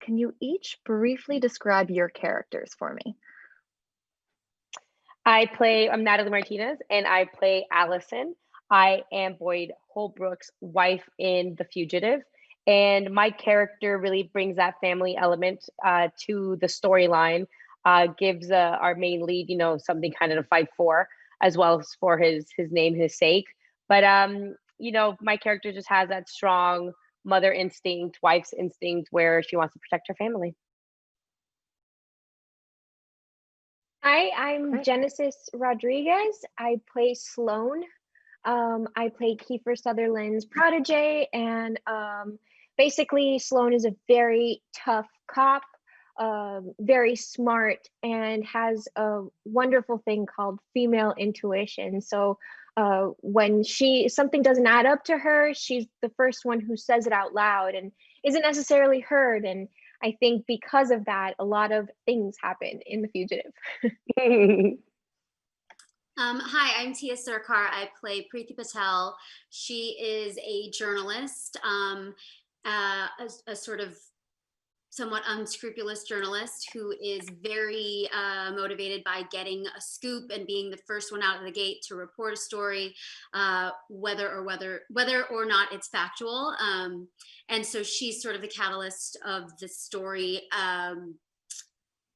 can you each briefly describe your characters for me? I'm Natalie Martinez and I play Allison. I am Boyd Holbrook's wife in The Fugitive. And my character really brings that family element to the storyline, gives our main lead, something kind of to fight for, as well as for his name, his sake. But my character just has that strong mother instinct, wife's instinct, where she wants to protect her family. Hi, I'm Great. Genesis Rodriguez. I play Sloan. I play Kiefer Sutherland's protege, and basically, Sloan is a very tough cop, very smart, and has a wonderful thing called female intuition. So, when something doesn't add up to her, she's the first one who says it out loud and isn't necessarily heard. And I think because of that, a lot of things happen in The Fugitive. Hi, I'm Tiya Sircar. I play Preeti Patel. She is a journalist, a sort of somewhat unscrupulous journalist who is very motivated by getting a scoop and being the first one out of the gate to report a story, whether or not it's factual. And so she's sort of the catalyst of the story.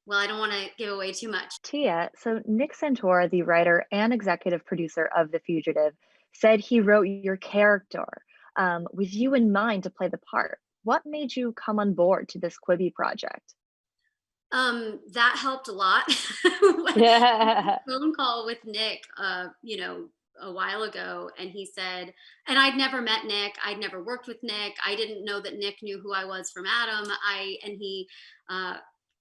Well, I don't want to give away too much. Tia, so Nick Santora, the writer and executive producer of The Fugitive, said he wrote your character with you in mind to play the part. What made you come on board to this Quibi project? That helped a lot. Yeah. Phone call with Nick, a while ago, and he said, and I'd never met Nick, I'd never worked with Nick, I didn't know that Nick knew who I was from Adam. And he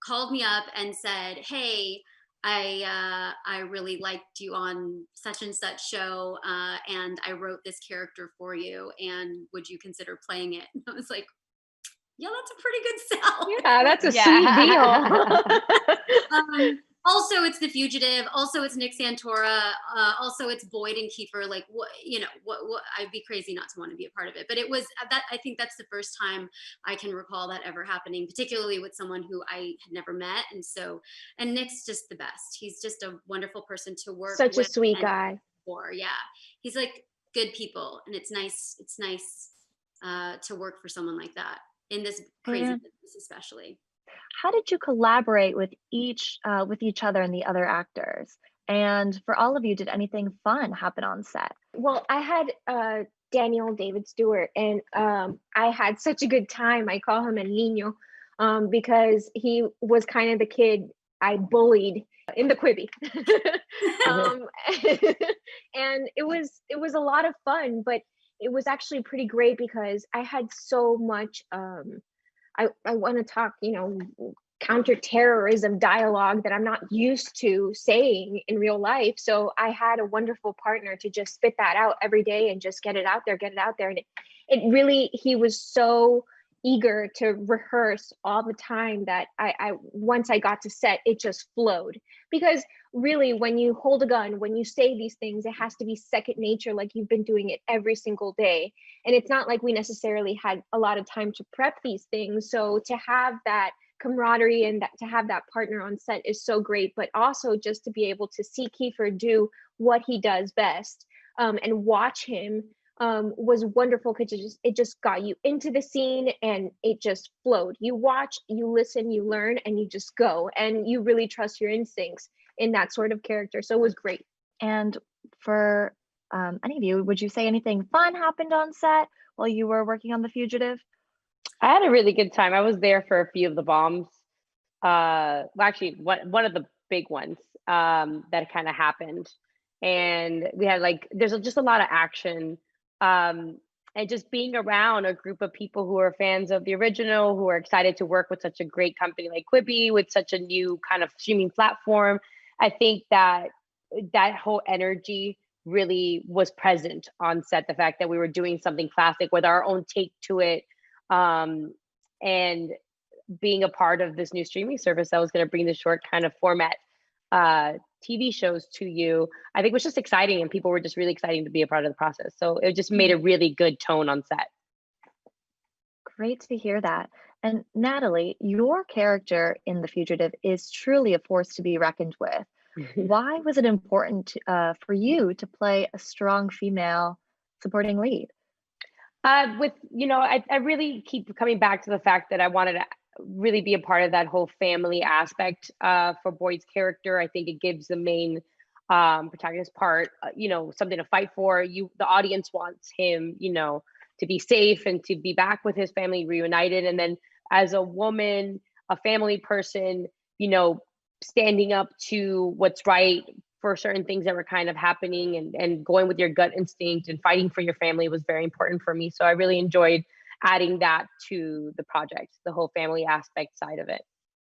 called me up and said, "Hey, I really liked you on such and such show, and I wrote this character for you, and would you consider playing it?" And I was like, "Yeah, that's a pretty good sell." Yeah, that's a sweet deal. Also, it's The Fugitive. Also, it's Nick Santora. Also, it's Boyd and Kiefer. Like, what? I'd be crazy not to want to be a part of it. But it was that. I think that's the first time I can recall that ever happening, particularly with someone who I had never met. And Nick's just the best. He's just a wonderful person to work with. Such a sweet guy. Yeah, he's like good people, and it's nice. It's nice to work for someone like that in this crazy business, especially. How did you collaborate with each other and the other actors? And for all of you, did anything fun happen on set? Well, I had Daniel David Stewart, and I had such a good time. I call him El Niño because he was kind of the kid I bullied in the Quibi. And it was a lot of fun, but it was actually pretty great because I had so much I want to talk, counterterrorism dialogue that I'm not used to saying in real life. So I had a wonderful partner to just spit that out every day and just get it out there. And it really, he was so eager to rehearse all the time that I once I got to set, it just flowed. Because really, when you hold a gun, when you say these things, it has to be second nature, like you've been doing it every single day. And it's not like we necessarily had a lot of time to prep these things. So to have that camaraderie and to have that partner on set is so great, but also just to be able to see Kiefer do what he does best, and watch him was wonderful, because it just got you into the scene and it just flowed. You watch, you listen, you learn, and you just go, and you really trust your instincts in that sort of character. So it was great. And for any of you, would you say anything fun happened on set while you were working on The Fugitive? I had a really good time. I was there for a few of the bombs. Well, actually, one of the big ones that kind of happened, and we had there's just a lot of action, and just being around a group of people who are fans of the original, who are excited to work with such a great company like Quibi, with such a new kind of streaming platform. I think that whole energy really was present on set. The fact that we were doing something classic with our own take to it, and being a part of this new streaming service that was going to bring the short kind of format TV shows to you, I think was just exciting, and people were just really excited to be a part of the process. So it just made a really good tone on set. Great to hear that. And Natalie, your character in The Fugitive is truly a force to be reckoned with. Why was it important for you to play a strong female supporting lead? I really keep coming back to the fact that I wanted to really be a part of that whole family aspect for Boyd's character. I think it gives the main protagonist part, something to fight for. The audience wants him, to be safe and to be back with his family reunited. And then as a woman, a family person, standing up to what's right for certain things that were kind of happening, and going with your gut instinct and fighting for your family was very important for me. So I really enjoyed adding that to the project, the whole family aspect side of it.